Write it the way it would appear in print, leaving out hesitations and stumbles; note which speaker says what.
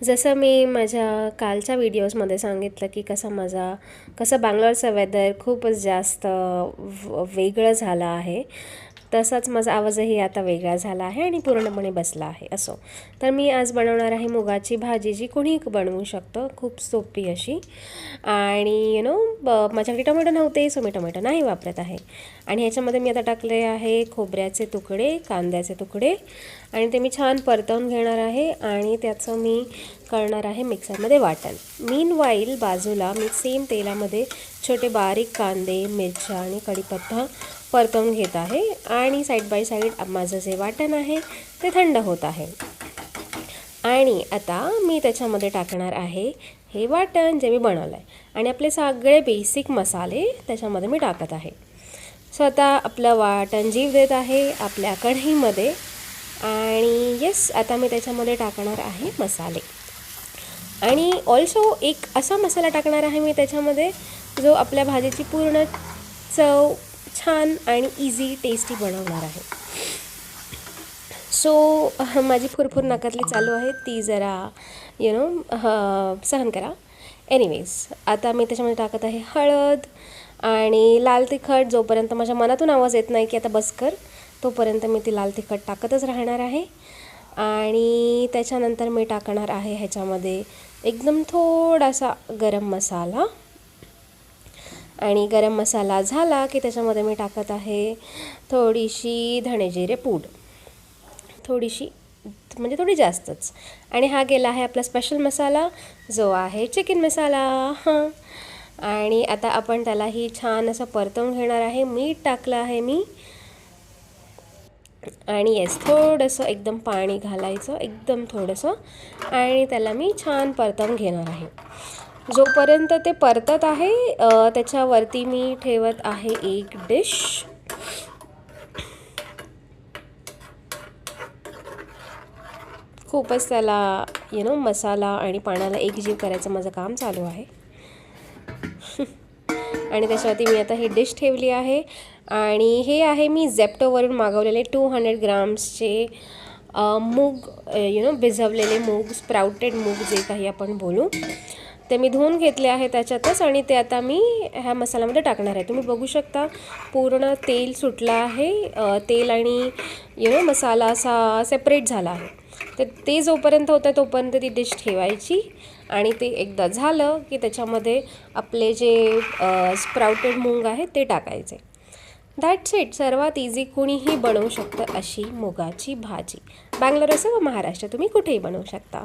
Speaker 1: जसं मी माझ्या कालच्या व्हिडिओजमध्ये सांगितलं की कसं बंगलोरचं वेदर खूपच जास्त वेगळं झालं आहे, तसाच माझा आवाजही आता वेगळा झाला आहे आणि पूर्णपणे बसला आहे. असो, तर मी आज बनवणार आहे मुगाची भाजी, जी कोणीही बनवू शकतं, खूप सोपी अशी. आणि माझ्याकडे टोमॅटो नव्हते, सो मी टोमॅटो नाही वापरत आहे. आणि ह्याच्यामध्ये मी आता टाकले आहे खोबऱ्याचे तुकडे, कांद्याचे तुकडे, आणि ते मी छान परतवून घेणार आहे आणि त्याचं मी करणार आहे मिक्सरमध्ये वाटण. मीनवाईल बाजूला मी सेम तेलामध्ये छोटे बारीक कांदे, मिरच्या आणि कढीपत्ता परतवून घेत आहे आणि साईड बाय साईड माझं जे वाटण आहे ते थंड होत आहे. आणि आता मी त्याच्यामध्ये टाकणार आहे हे वाटण जे मी बनवलं आहे आणि आपले सगळे बेसिक मसाले त्याच्यामध्ये मी टाकत आहे. सो आता आपलं वाटण जीव देत आहे आपल्या कढईमध्ये. आणि येस, आता मी त्याच्यामध्ये टाकणार आहे मसाले. आणि ऑल्सो एक असा मसाला टाकणार आहे मी त्याच्यामध्ये जो आपल्या भाजीची पूर्ण चव छान आणि इझी टेस्टी बनवणार आहे. सो माझी फुरफुर नाकातली चालू आहे, ती जरा सहन करा. एनिवेज, आता मी त्याच्यामध्ये टाकत आहे हळद आणि लाल तिखट. जोपर्यंत माझ्या मनातून आवाज येत नाही की आता बस कर, तोपर्यंत मी ती लाल तिखट टाकतच राहणार आहे. आणि त्याच्यानंतर मी टाकणार आहे ह्याच्यामध्ये एकदम थोडासा गरम मसाला. आणि गरम मसाला झाला की त्याच्यामध्ये मी टाकत आहे थोडीशी धणेजिरे पूड, थोडीशी म्हणजे थोडी जास्तच. आणि हा गेला आहे आपला स्पेशल मसाला, जो आहे चिकन मसाला. आणि आता आपण त्यालाही छान असं परतवून घेणार आहे. मीठ टाकलं आहे मी, आणि येस, थोडंसं एकदम पाणी घालायचं, एकदम थोडंसं, आणि त्याला मी छान परतवून घेणार आहे. जोपर्यंत ते परतत आहे त्याच्यावरती मी ठेवत आहे एक डिश. खूपच त्याला मसाला आणि पाण्याला एकजीव करायचं माझं काम चालू आहे. आणि त्याच्यावरती मी आता ही डिश ठेवली आहे. आणि हे आहे मी झेप्टोवरून मागवलेले 200 ग्राम्सचे मूग, भिजवलेले मूग, स्प्राउटेड मूग जे काही आपण बोलू, ते मी धुवून घेतले आहे त्याच्यातच. आणि ते आता मी ह्या मसाल्यामध्ये टाकणार आहे. तुम्ही बघू शकता पूर्ण तेल सुटलं आहे, तेल आणि मसाला असा सेपरेट झाला आहे. तर ते जोपर्यंत होतं तोपर्यंत ती डिश ठेवायची. आणि ते एकदा झालं की त्याच्यामध्ये आपले जे स्प्राउटेड मूग आहे ते टाकायचे. That's it. सर्वात इझी, कुणीही बनवू शकतं अशी मुगाची भाजी. बंगलोर असो व महाराष्ट्र, तुम्ही कुठेही बनवू शकता.